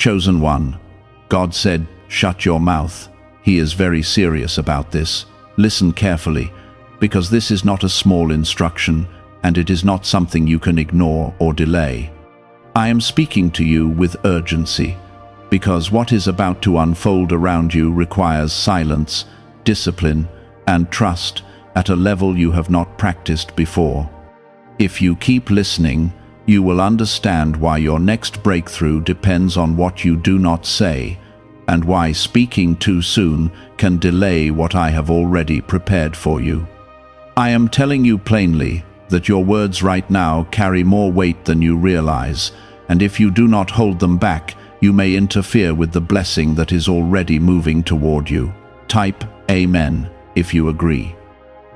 Chosen one, God said, shut your mouth. He is very serious about this. Listen carefully, because this is not a small instruction, and it is not something you can ignore or delay. I am speaking to you with urgency, because what is about to unfold around you requires silence, discipline, and trust at a level you have not practiced before. If you keep listening, you will understand why your next breakthrough depends on what you do not say, and why speaking too soon can delay what I have already prepared for you. I am telling you plainly that your words right now carry more weight than you realize, and if you do not hold them back, you may interfere with the blessing that is already moving toward you. Type Amen if you agree.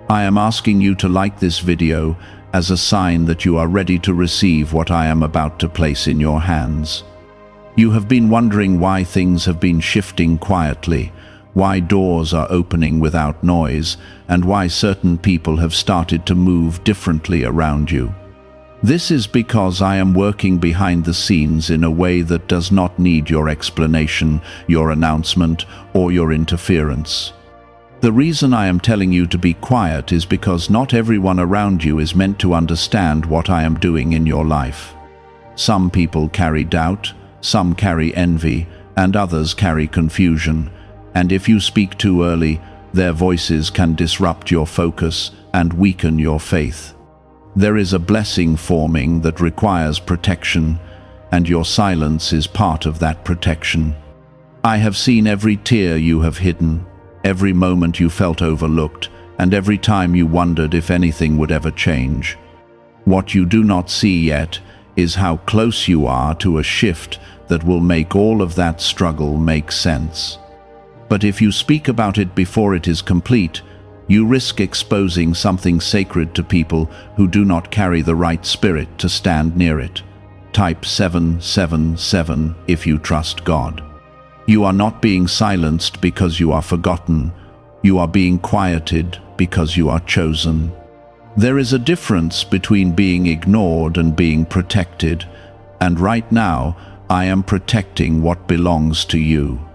I am asking you to like this video as a sign that you are ready to receive what I am about to place in your hands. You have been wondering why things have been shifting quietly, why doors are opening without noise, and why certain people have started to move differently around you. This is because I am working behind the scenes in a way that does not need your explanation, your announcement, or your interference. The reason I am telling you to be quiet is because not everyone around you is meant to understand what I am doing in your life. Some people carry doubt, some carry envy, and others carry confusion. And if you speak too early, their voices can disrupt your focus and weaken your faith. There is a blessing forming that requires protection, and your silence is part of that protection. I have seen every tear you have hidden, every moment you felt overlooked, and every time you wondered if anything would ever change. What you do not see yet is how close you are to a shift that will make all of that struggle make sense. But if you speak about it before it is complete, you risk exposing something sacred to people who do not carry the right spirit to stand near it. Type 777 if you trust God. You are not being silenced because you are forgotten. You are being quieted because you are chosen. There is a difference between being ignored and being protected, and right now I am protecting what belongs to you.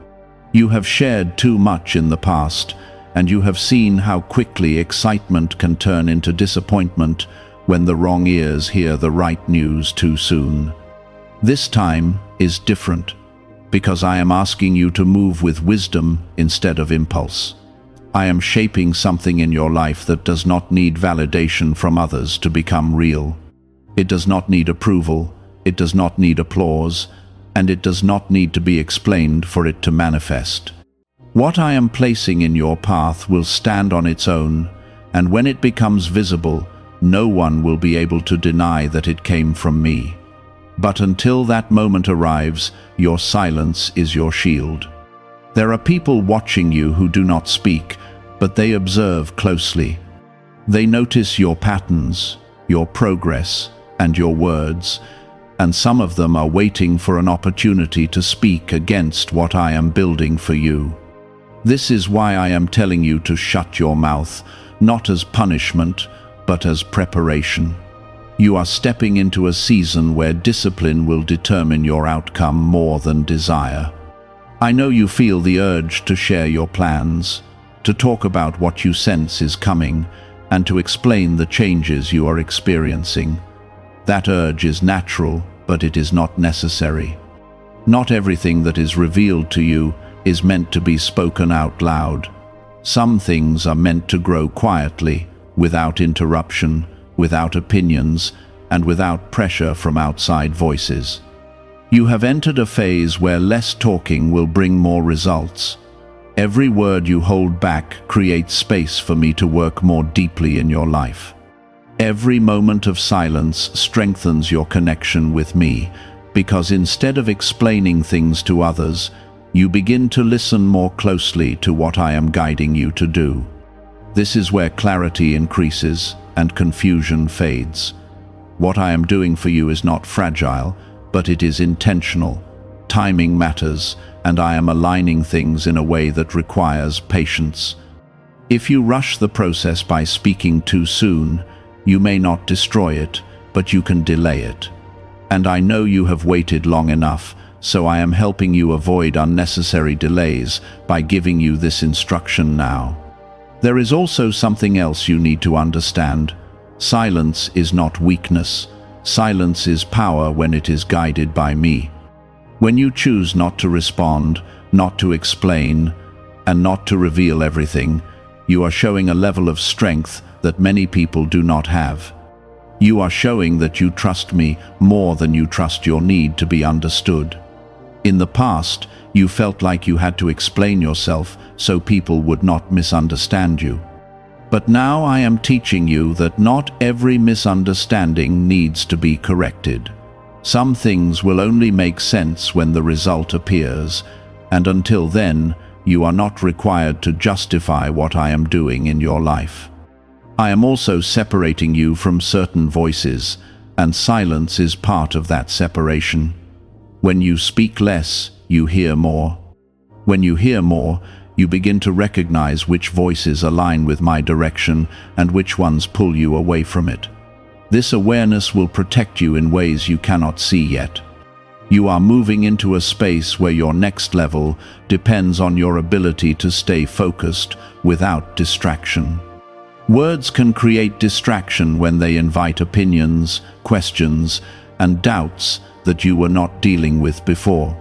You have shared too much in the past, and you have seen how quickly excitement can turn into disappointment when the wrong ears hear the right news too soon. This time is different, because I am asking you to move with wisdom instead of impulse. I am shaping something in your life that does not need validation from others to become real. It does not need approval, it does not need applause, and it does not need to be explained for it to manifest. What I am placing in your path will stand on its own, and when it becomes visible, no one will be able to deny that it came from me. But until that moment arrives, your silence is your shield. There are people watching you who do not speak, but they observe closely. They notice your patterns, your progress, and your words, and some of them are waiting for an opportunity to speak against what I am building for you. This is why I am telling you to shut your mouth, not as punishment, but as preparation. You are stepping into a season where discipline will determine your outcome more than desire. I know you feel the urge to share your plans, to talk about what you sense is coming, and to explain the changes you are experiencing. That urge is natural, but it is not necessary. Not everything that is revealed to you is meant to be spoken out loud. Some things are meant to grow quietly, without interruption, without opinions, and without pressure from outside voices. You have entered a phase where less talking will bring more results. Every word you hold back creates space for me to work more deeply in your life. Every moment of silence strengthens your connection with me, because instead of explaining things to others, you begin to listen more closely to what I am guiding you to do. This is where clarity increases and confusion fades. What I am doing for you is not fragile, but it is intentional. Timing matters, and I am aligning things in a way that requires patience. If you rush the process by speaking too soon, you may not destroy it, but you can delay it. And I know you have waited long enough, so I am helping you avoid unnecessary delays by giving you this instruction now. There is also something else you need to understand. Silence is not weakness. Silence is power when it is guided by me. When you choose not to respond, not to explain, and not to reveal everything, you are showing a level of strength that many people do not have. You are showing that you trust me more than you trust your need to be understood. In the past, you felt like you had to explain yourself so people would not misunderstand you. But now I am teaching you that not every misunderstanding needs to be corrected. Some things will only make sense when the result appears, and until then, you are not required to justify what I am doing in your life. I am also separating you from certain voices, and silence is part of that separation. When you speak less, you hear more. When you hear more, you begin to recognize which voices align with my direction and which ones pull you away from it. This awareness will protect you in ways you cannot see yet. You are moving into a space where your next level depends on your ability to stay focused without distraction. Words can create distraction when they invite opinions, questions, and doubts that you were not dealing with before.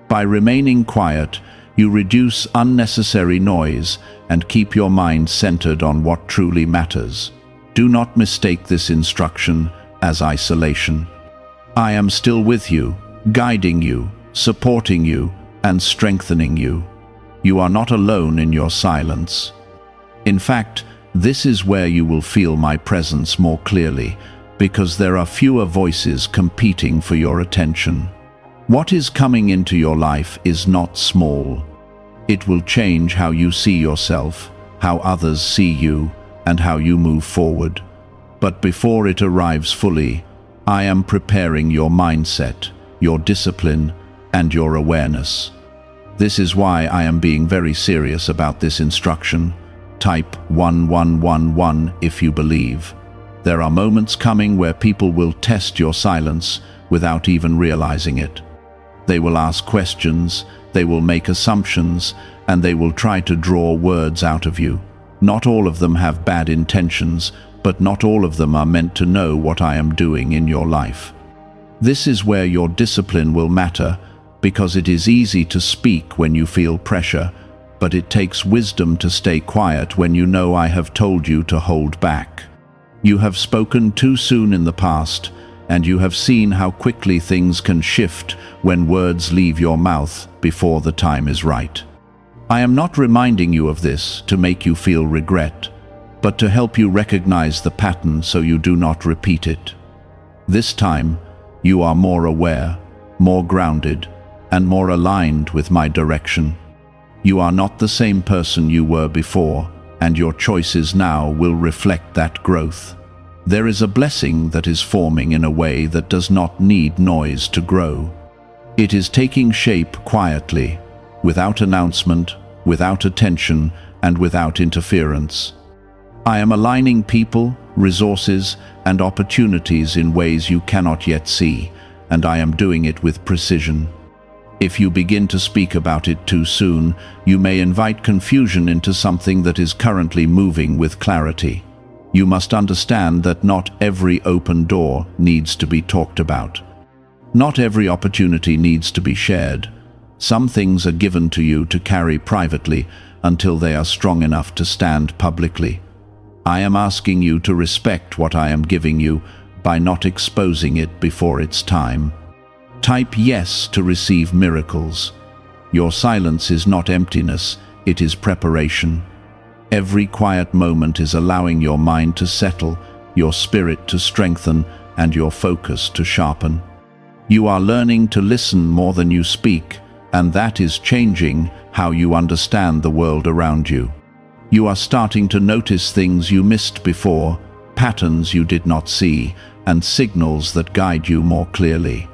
By remaining quiet, you reduce unnecessary noise and keep your mind centered on what truly matters. Do not mistake this instruction as isolation. I am still with you, guiding you, supporting you, and strengthening you. You are not alone in your silence. In fact, this is where you will feel my presence more clearly, because there are fewer voices competing for your attention. What is coming into your life is not small. It will change how you see yourself, how others see you, and how you move forward. But before it arrives fully, I am preparing your mindset, your discipline, and your awareness. This is why I am being very serious about this instruction. Type 1111 if you believe. There are moments coming where people will test your silence without even realizing it. They will ask questions, they will make assumptions, and they will try to draw words out of you. Not all of them have bad intentions, but not all of them are meant to know what I am doing in your life. This is where your discipline will matter, because it is easy to speak when you feel pressure, but it takes wisdom to stay quiet when you know I have told you to hold back. You have spoken too soon in the past, and you have seen how quickly things can shift when words leave your mouth before the time is right. I am not reminding you of this to make you feel regret, but to help you recognize the pattern so you do not repeat it. This time, you are more aware, more grounded, and more aligned with my direction. You are not the same person you were before, and your choices now will reflect that growth. There is a blessing that is forming in a way that does not need noise to grow. It is taking shape quietly, without announcement, without attention, and without interference. I am aligning people, resources, and opportunities in ways you cannot yet see, and I am doing it with precision. If you begin to speak about it too soon, you may invite confusion into something that is currently moving with clarity. You must understand that not every open door needs to be talked about. Not every opportunity needs to be shared. Some things are given to you to carry privately until they are strong enough to stand publicly. I am asking you to respect what I am giving you by not exposing it before its time. Type yes to receive miracles. Your silence is not emptiness, it is preparation. Every quiet moment is allowing your mind to settle, your spirit to strengthen, and your focus to sharpen. You are learning to listen more than you speak, and that is changing how you understand the world around you. You are starting to notice things you missed before, patterns you did not see, and signals that guide you more clearly.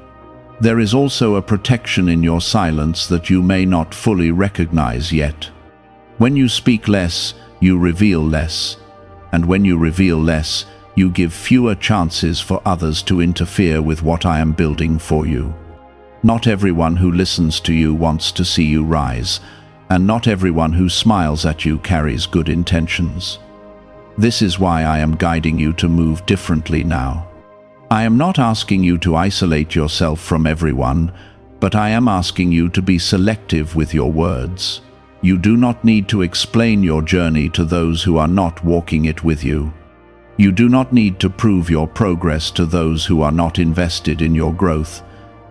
There is also a protection in your silence that you may not fully recognize yet. When you speak less, you reveal less. And when you reveal less, you give fewer chances for others to interfere with what I am building for you. Not everyone who listens to you wants to see you rise, and not everyone who smiles at you carries good intentions. This is why I am guiding you to move differently now. I am not asking you to isolate yourself from everyone, but I am asking you to be selective with your words. You do not need to explain your journey to those who are not walking it with you. You do not need to prove your progress to those who are not invested in your growth.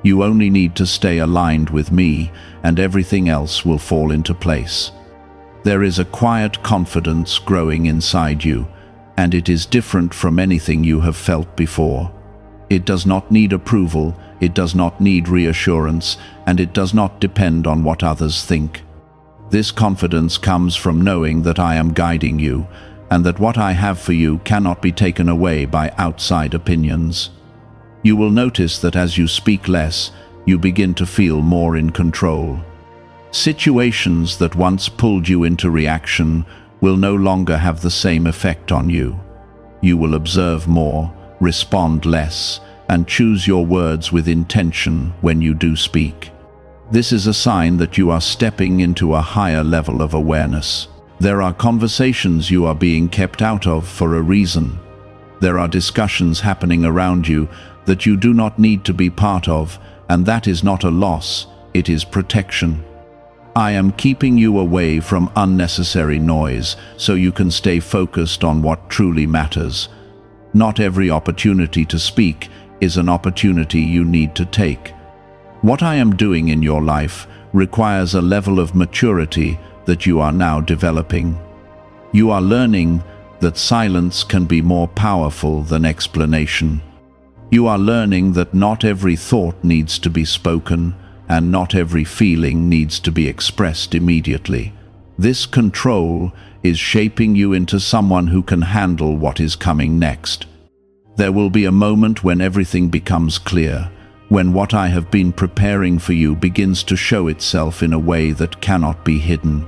You only need to stay aligned with me, and everything else will fall into place. There is a quiet confidence growing inside you, and it is different from anything you have felt before. It does not need approval, it does not need reassurance, and it does not depend on what others think. This confidence comes from knowing that I am guiding you, and that what I have for you cannot be taken away by outside opinions. You will notice that as you speak less, you begin to feel more in control. Situations that once pulled you into reaction will no longer have the same effect on you. You will observe more, respond less, and choose your words with intention when you do speak. This is a sign that you are stepping into a higher level of awareness. There are conversations you are being kept out of for a reason. There are discussions happening around you that you do not need to be part of, and that is not a loss, it is protection. I am keeping you away from unnecessary noise so you can stay focused on what truly matters. Not every opportunity to speak is an opportunity you need to take. What I am doing in your life requires a level of maturity that you are now developing. You are learning that silence can be more powerful than explanation. You are learning that not every thought needs to be spoken, and not every feeling needs to be expressed immediately. This control is shaping you into someone who can handle what is coming next. There will be a moment when everything becomes clear, when what I have been preparing for you begins to show itself in a way that cannot be hidden.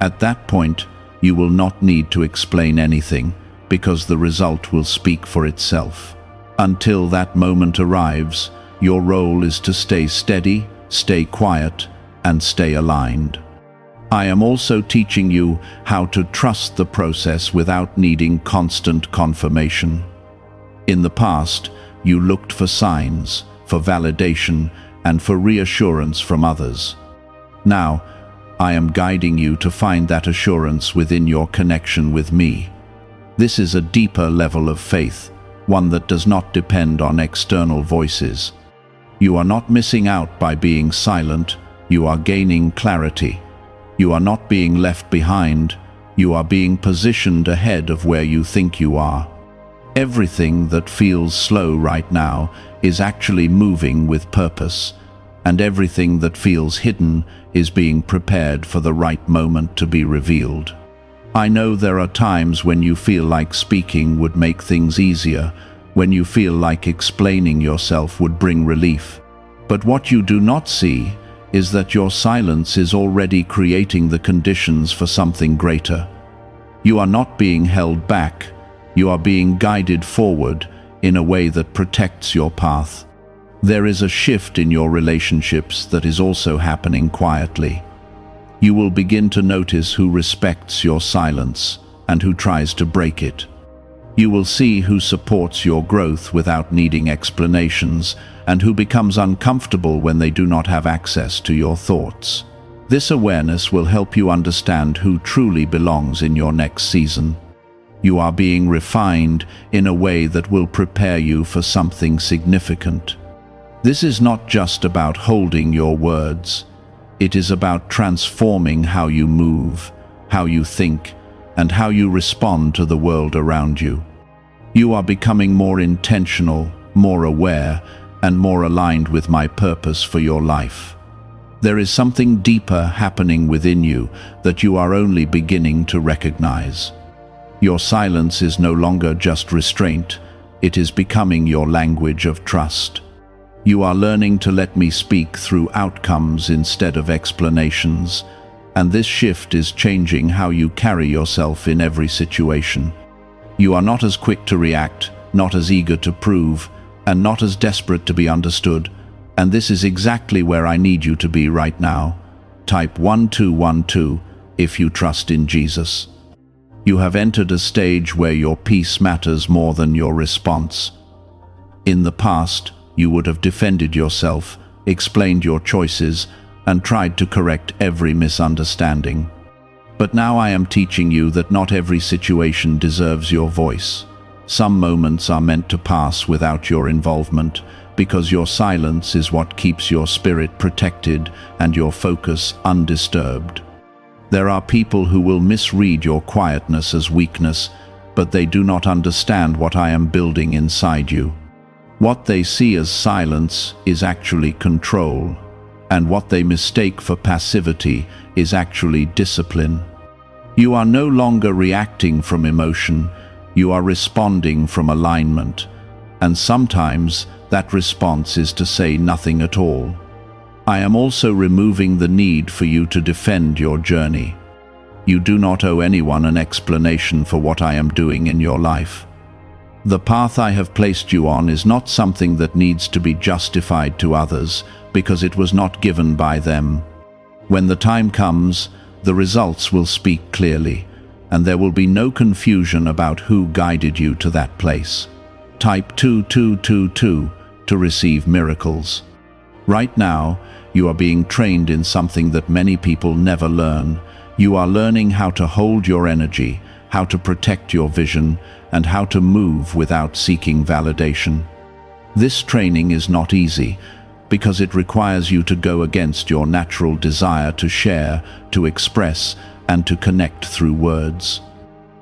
At that point, you will not need to explain anything, because the result will speak for itself. Until that moment arrives, your role is to stay steady, stay quiet, and stay aligned. I am also teaching you how to trust the process without needing constant confirmation. In the past, you looked for signs, for validation, and for reassurance from others. Now, I am guiding you to find that assurance within your connection with me. This is a deeper level of faith, one that does not depend on external voices. You are not missing out by being silent, you are gaining clarity. You are not being left behind, you are being positioned ahead of where you think you are. Everything that feels slow right now is actually moving with purpose, and everything that feels hidden is being prepared for the right moment to be revealed. I know there are times when you feel like speaking would make things easier, when you feel like explaining yourself would bring relief. But what you do not see is that your silence is already creating the conditions for something greater. You are not being held back, you are being guided forward in a way that protects your path. There is a shift in your relationships that is also happening quietly. You will begin to notice who respects your silence and who tries to break it. You will see who supports your growth without needing explanations, and who becomes uncomfortable when they do not have access to your thoughts. This awareness will help you understand who truly belongs in your next season. You are being refined in a way that will prepare you for something significant. This is not just about holding your words. It is about transforming how you move, how you think, and how you respond to the world around you. You are becoming more intentional, more aware, and more aligned with my purpose for your life. There is something deeper happening within you that you are only beginning to recognize. Your silence is no longer just restraint, it is becoming your language of trust. You are learning to let me speak through outcomes instead of explanations, and this shift is changing how you carry yourself in every situation. You are not as quick to react, not as eager to prove, and not as desperate to be understood, And this is exactly where I need you to be right now. Type 1212 if you trust in Jesus. You have entered a stage where your peace matters more than your response. In the past, you would have defended yourself, explained your choices, and tried to correct every misunderstanding. But now I am teaching you that not every situation deserves your voice. Some moments are meant to pass without your involvement, because your silence is what keeps your spirit protected and your focus undisturbed. There are people who will misread your quietness as weakness, but they do not understand what I am building inside you. What they see as silence is actually control, and what they mistake for passivity is actually discipline. You are no longer reacting from emotion, you are responding from alignment, and sometimes that response is to say nothing at all. I am also removing the need for you to defend your journey. You do not owe anyone an explanation for what I am doing in your life. The path I have placed you on is not something that needs to be justified to others, because it was not given by them. When the time comes, the results will speak clearly, and there will be no confusion about who guided you to that place. Type 2222 to receive miracles. Right now, you are being trained in something that many people never learn. You are learning how to hold your energy, how to protect your vision, and how to move without seeking validation. This training is not easy, because it requires you to go against your natural desire to share, to express, and to connect through words.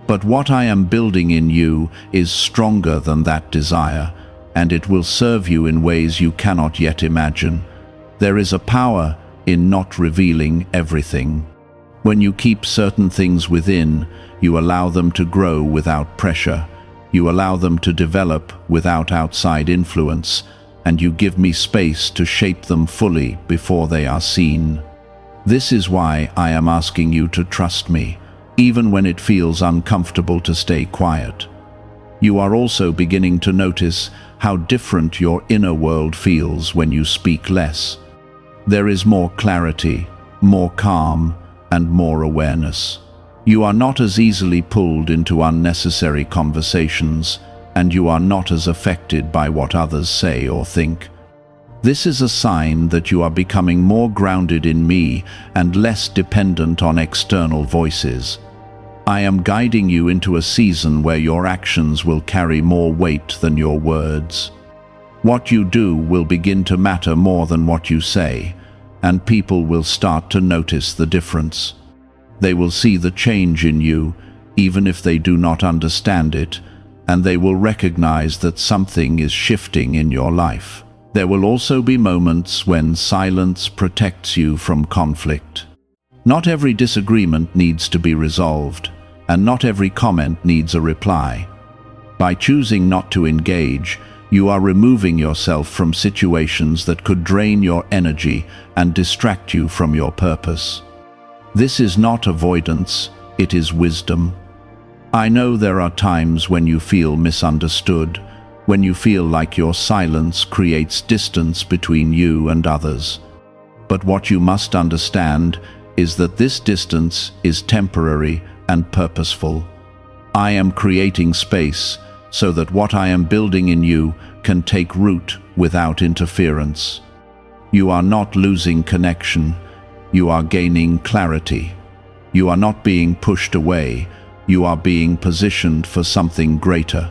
But what I am building in you is stronger than that desire, and it will serve you in ways you cannot yet imagine. There is a power in not revealing everything. When you keep certain things within, you allow them to grow without pressure. You allow them to develop without outside influence, and you give me space to shape them fully before they are seen. This is why I am asking you to trust me, even when it feels uncomfortable to stay quiet. You are also beginning to notice how different your inner world feels when you speak less. There is more clarity, more calm, and more awareness. You are not as easily pulled into unnecessary conversations, and you are not as affected by what others say or think. This is a sign that you are becoming more grounded in me and less dependent on external voices. I am guiding you into a season where your actions will carry more weight than your words. What you do will begin to matter more than what you say, and people will start to notice the difference. They will see the change in you, even if they do not understand it, and they will recognize that something is shifting in your life. There will also be moments when silence protects you from conflict. Not every disagreement needs to be resolved, and not every comment needs a reply. By choosing not to engage, you are removing yourself from situations that could drain your energy and distract you from your purpose. This is not avoidance, it is wisdom. I know there are times when you feel misunderstood, when you feel like your silence creates distance between you and others. But what you must understand is that this distance is temporary and purposeful. I am creating space so that what I am building in you can take root without interference. You are not losing connection, you are gaining clarity. You are not being pushed away, you are being positioned for something greater.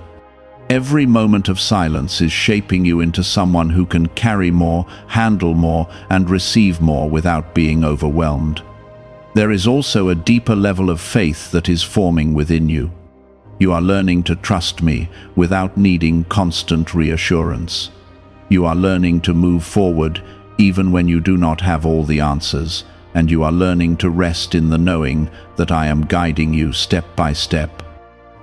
Every moment of silence is shaping you into someone who can carry more, handle more, and receive more without being overwhelmed. There is also a deeper level of faith that is forming within you. You are learning to trust me without needing constant reassurance. You are learning to move forward even when you do not have all the answers, and you are learning to rest in the knowing that I am guiding you step by step.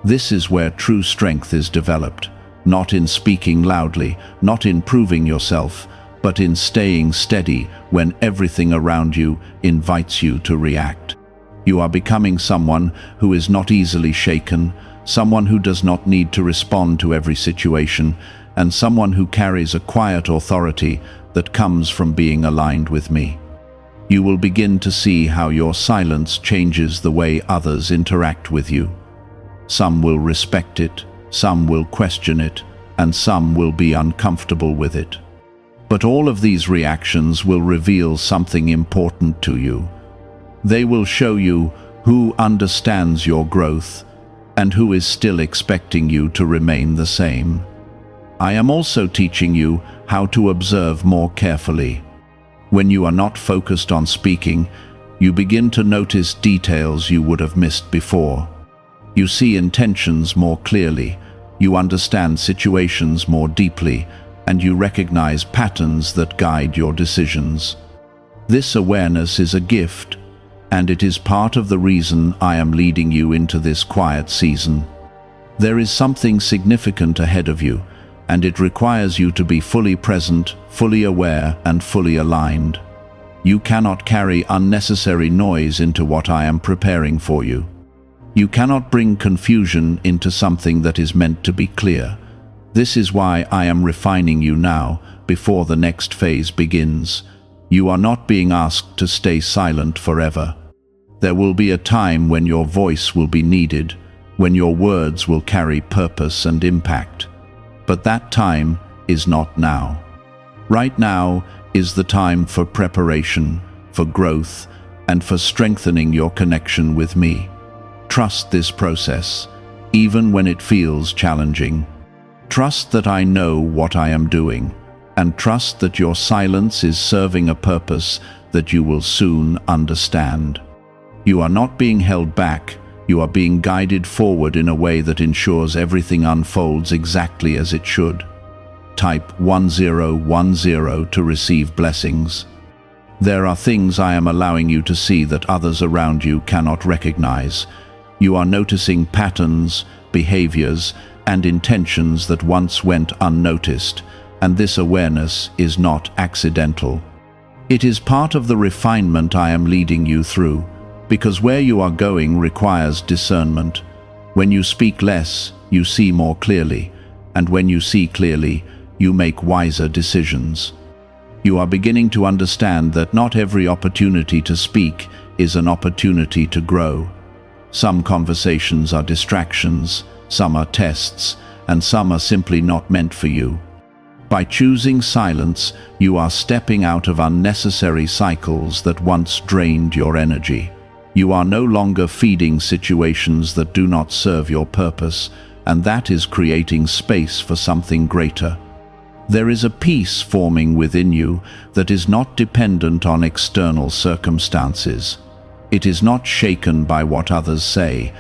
This is where true strength is developed, not in speaking loudly, not in proving yourself, but in staying steady when everything around you invites you to react. You are becoming someone who is not easily shaken, someone who does not need to respond to every situation, and someone who carries a quiet authority that comes from being aligned with me. You will begin to see how your silence changes the way others interact with you. Some will respect it, some will question it, and some will be uncomfortable with it. But all of these reactions will reveal something important to you. They will show you who understands your growth and who is still expecting you to remain the same. I am also teaching you how to observe more carefully. When you are not focused on speaking, you begin to notice details you would have missed before. You see intentions more clearly, you understand situations more deeply, and you recognize patterns that guide your decisions. This awareness is a gift, and it is part of the reason I am leading you into this quiet season. There is something significant ahead of you, and it requires you to be fully present, fully aware, and fully aligned. You cannot carry unnecessary noise into what I am preparing for you. You cannot bring confusion into something that is meant to be clear. This is why I am refining you now, before the next phase begins. You are not being asked to stay silent forever. There will be a time when your voice will be needed, when your words will carry purpose and impact. But that time is not now. Right now is the time for preparation, for growth, and for strengthening your connection with me. Trust this process, even when it feels challenging. Trust that I know what I am doing, and trust that your silence is serving a purpose that you will soon understand. You are not being held back, you are being guided forward in a way that ensures everything unfolds exactly as it should. Type 1010 to receive blessings. There are things I am allowing you to see that others around you cannot recognize. You are noticing patterns, behaviors, and intentions that once went unnoticed, and this awareness is not accidental. It is part of the refinement I am leading you through, because where you are going requires discernment. When you speak less, you see more clearly, and when you see clearly, you make wiser decisions. You are beginning to understand that not every opportunity to speak is an opportunity to grow. Some conversations are distractions, some are tests, and some are simply not meant for you. By choosing silence, you are stepping out of unnecessary cycles that once drained your energy. You are no longer feeding situations that do not serve your purpose, and that is creating space for something greater. There is a peace forming within you that is not dependent on external circumstances. It is not shaken by what others say,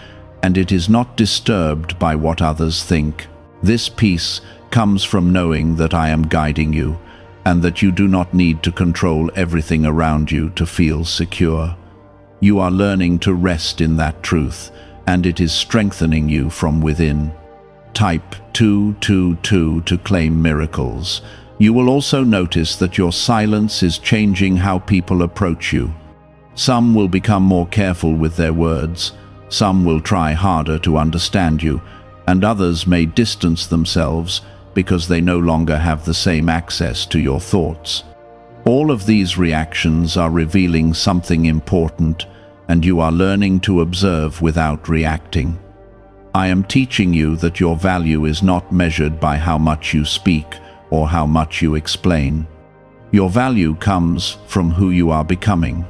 and it is not disturbed by what others think. This peace comes from knowing that I am guiding you, and that you do not need to control everything around you to feel secure. You are learning to rest in that truth, and it is strengthening you from within. Type 222 to claim miracles. You will also notice that your silence is changing how people approach you. Some will become more careful with their words, some will try harder to understand you, and others may distance themselves because they no longer have the same access to your thoughts. All of these reactions are revealing something important, and you are learning to observe without reacting. I am teaching you that your value is not measured by how much you speak or how much you explain. Your value comes from who you are becoming,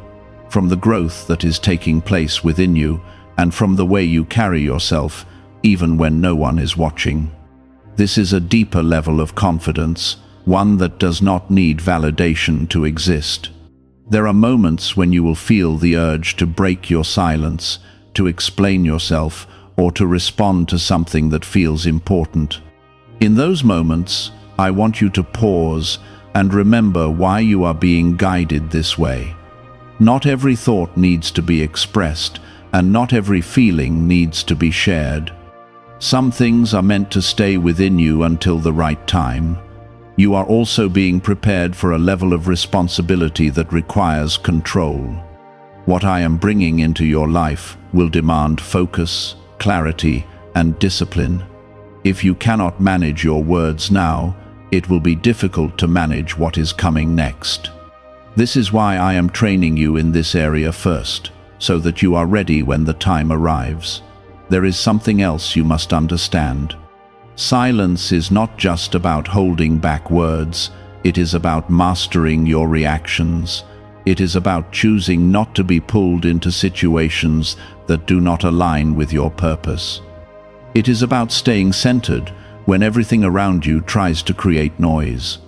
from the growth that is taking place within you, and from the way you carry yourself, even when no one is watching. This is a deeper level of confidence, one that does not need validation to exist. There are moments when you will feel the urge to break your silence, to explain yourself, or to respond to something that feels important. In those moments, I want you to pause and remember why you are being guided this way. Not every thought needs to be expressed, and not every feeling needs to be shared. Some things are meant to stay within you until the right time. You are also being prepared for a level of responsibility that requires control. What I am bringing into your life will demand focus, clarity, and discipline. If you cannot manage your words now, It will be difficult to manage what is coming next. This is why I am training you in this area first, so that you are ready when the time arrives. There is something else you must understand. Silence is not just about holding back words, it is about mastering your reactions. It is about choosing not to be pulled into situations that do not align with your purpose. It is about staying centered when everything around you tries to create noise.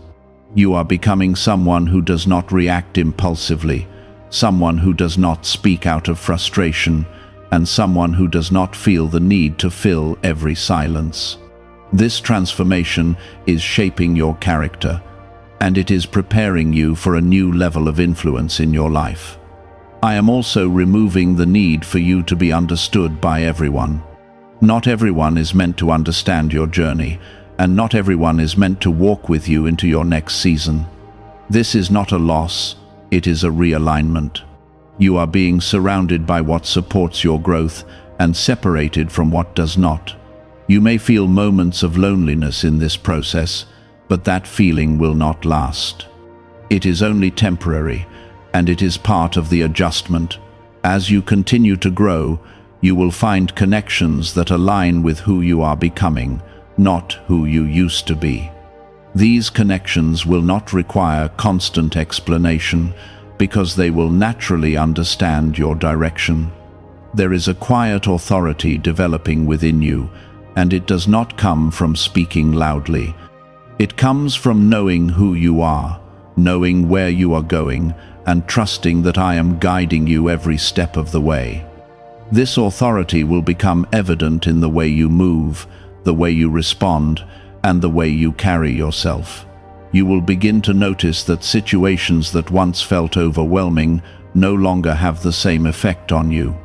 You are becoming someone who does not react impulsively, someone who does not speak out of frustration, and someone who does not feel the need to fill every silence. This transformation is shaping your character, and it is preparing you for a new level of influence in your life. I am also removing the need for you to be understood by everyone. Not everyone is meant to understand your journey, and not everyone is meant to walk with you into your next season. This is not a loss, it is a realignment. You are being surrounded by what supports your growth and separated from what does not. You may feel moments of loneliness in this process, but that feeling will not last. It is only temporary, and it is part of the adjustment. As you continue to grow, you will find connections that align with who you are becoming, not who you used to be. These connections will not require constant explanation because they will naturally understand your direction. There is a quiet authority developing within you, and it does not come from speaking loudly. It comes from knowing who you are, knowing where you are going, and trusting that I am guiding you every step of the way. This authority will become evident in the way you move, the way you respond, and the way you carry yourself. You will begin to notice that situations that once felt overwhelming no longer have the same effect on you.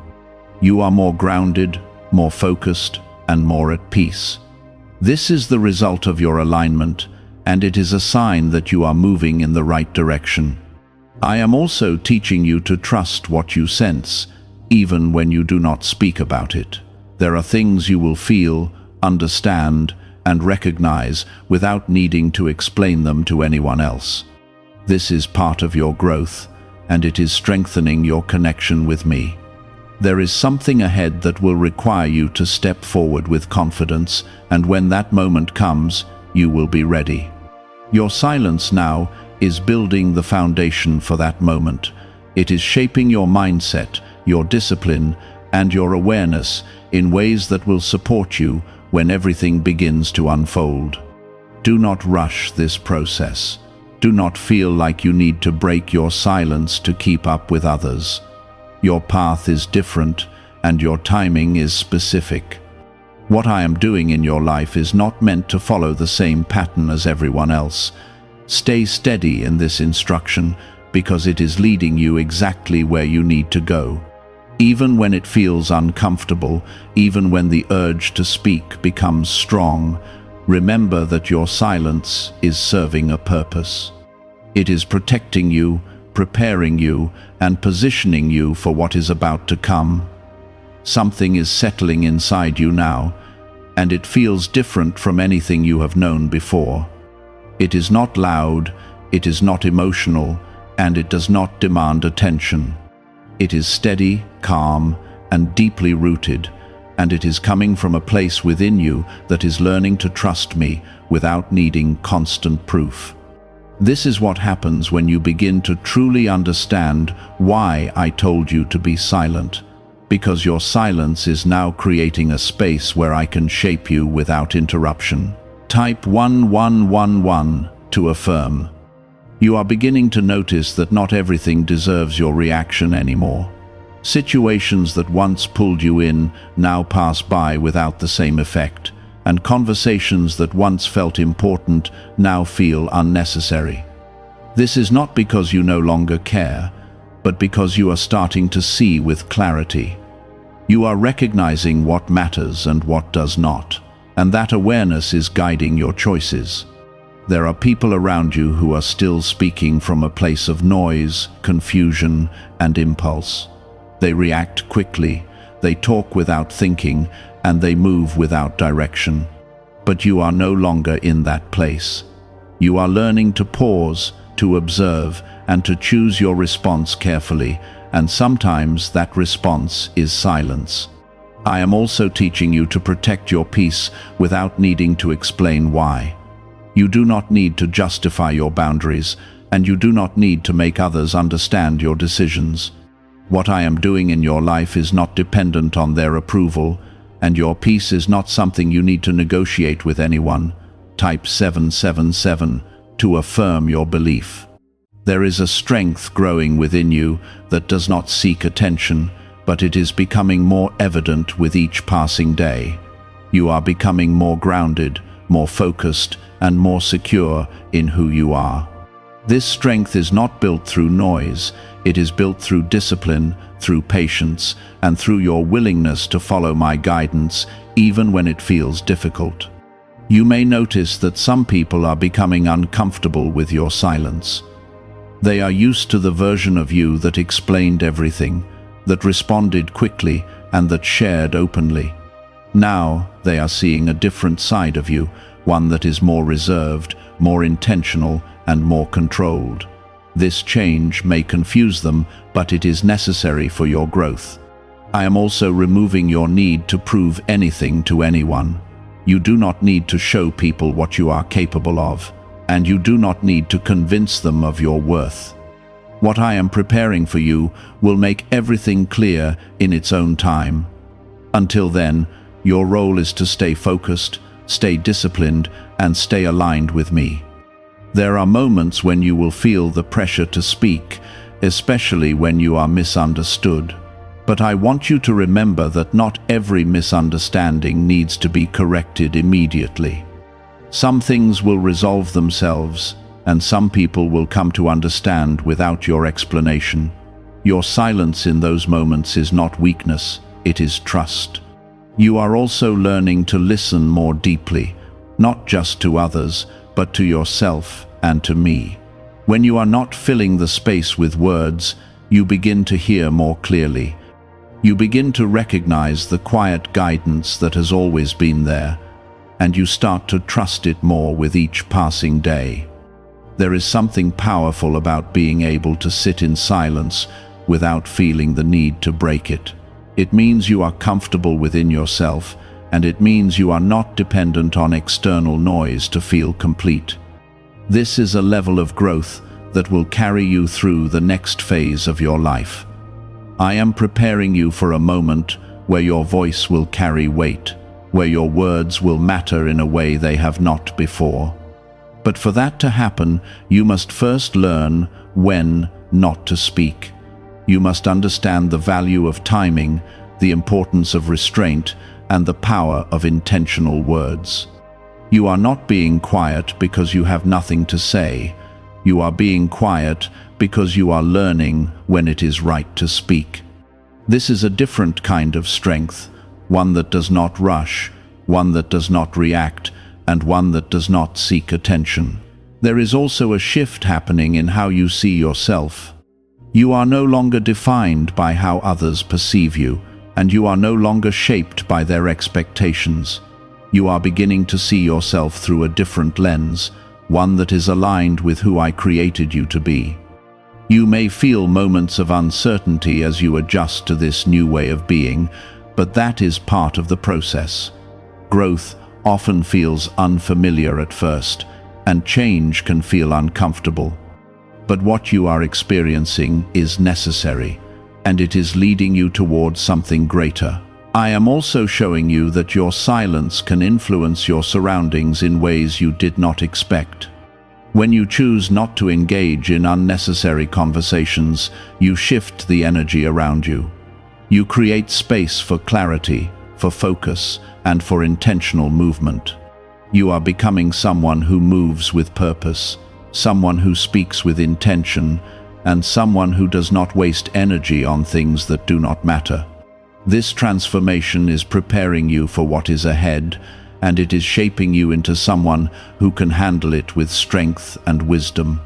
You are more grounded, more focused, and more at peace. This is the result of your alignment, and it is a sign that you are moving in the right direction. I am also teaching you to trust what you sense, even when you do not speak about it. There are things you will feel, understand, and recognize without needing to explain them to anyone else. This is part of your growth, and it is strengthening your connection with me. There is something ahead that will require you to step forward with confidence, and when that moment comes, you will be ready. Your silence now is building the foundation for that moment. It is shaping your mindset, your discipline, and your awareness in ways that will support you when everything begins to unfold. Do not rush this process. Do not feel like you need to break your silence to keep up with others. Your path is different, and your timing is specific. What I am doing in your life is not meant to follow the same pattern as everyone else. Stay steady in this instruction because it is leading you exactly where you need to go. Even when it feels uncomfortable, even when the urge to speak becomes strong, remember that your silence is serving a purpose. It is protecting you, preparing you, and positioning you for what is about to come. Something is settling inside you now, and it feels different from anything you have known before. It is not loud, it is not emotional, and it does not demand attention. It is steady, calm, and deeply rooted, and it is coming from a place within you that is learning to trust me without needing constant proof. This is what happens when you begin to truly understand why I told you to be silent, because your silence is now creating a space where I can shape you without interruption. Type 1111 to affirm. You are beginning to notice that not everything deserves your reaction anymore. Situations that once pulled you in now pass by without the same effect, and conversations that once felt important now feel unnecessary. This is not because you no longer care, but because you are starting to see with clarity. You are recognizing what matters and what does not, and that awareness is guiding your choices. There are people around you who are still speaking from a place of noise, confusion, and impulse. They react quickly, they talk without thinking, and they move without direction. But you are no longer in that place. You are learning to pause, to observe, and to choose your response carefully, and sometimes that response is silence. I am also teaching you to protect your peace without needing to explain why. You do not need to justify your boundaries, and you do not need to make others understand your decisions. What I am doing in your life is not dependent on their approval, and your peace is not something you need to negotiate with anyone. Type 777 to affirm your belief. There is a strength growing within you that does not seek attention, but it is becoming more evident with each passing day. You are becoming more grounded, more focused, and more secure in who you are. This strength is not built through noise, it is built through discipline, through patience, and through your willingness to follow my guidance, even when it feels difficult. You may notice that some people are becoming uncomfortable with your silence. They are used to the version of you that explained everything, that responded quickly, and that shared openly. Now they are seeing a different side of you, one that is more reserved, more intentional, and more controlled. This change may confuse them, but it is necessary for your growth. I am also removing your need to prove anything to anyone. You do not need to show people what you are capable of, and you do not need to convince them of your worth. What I am preparing for you will make everything clear in its own time. Until then, your role is to stay focused, stay disciplined, and stay aligned with me. There are moments when you will feel the pressure to speak, especially when you are misunderstood. But I want you to remember that not every misunderstanding needs to be corrected immediately. Some things will resolve themselves, and some people will come to understand without your explanation. Your silence in those moments is not weakness, it is trust. You are also learning to listen more deeply, not just to others, but to yourself and to me. When you are not filling the space with words, you begin to hear more clearly. You begin to recognize the quiet guidance that has always been there, and you start to trust it more with each passing day. There is something powerful about being able to sit in silence without feeling the need to break it. It means you are comfortable within yourself, and it means you are not dependent on external noise to feel complete. This is a level of growth that will carry you through the next phase of your life. I am preparing you for a moment where your voice will carry weight, where your words will matter in a way they have not before. But for that to happen, you must first learn when not to speak. You must understand the value of timing, the importance of restraint, and the power of intentional words. You are not being quiet because you have nothing to say. You are being quiet because you are learning when it is right to speak. This is a different kind of strength, one that does not rush, one that does not react, and one that does not seek attention. There is also a shift happening in how you see yourself. You are no longer defined by how others perceive you, and you are no longer shaped by their expectations. You are beginning to see yourself through a different lens, one that is aligned with who I created you to be. You may feel moments of uncertainty as you adjust to this new way of being, but that is part of the process. Growth often feels unfamiliar at first, and change can feel uncomfortable. But what you are experiencing is necessary, and it is leading you towards something greater. I am also showing you that your silence can influence your surroundings in ways you did not expect. When you choose not to engage in unnecessary conversations, you shift the energy around you. You create space for clarity, for focus, and for intentional movement. You are becoming someone who moves with purpose, someone who speaks with intention, and someone who does not waste energy on things that do not matter. This transformation is preparing you for what is ahead, and it is shaping you into someone who can handle it with strength and wisdom.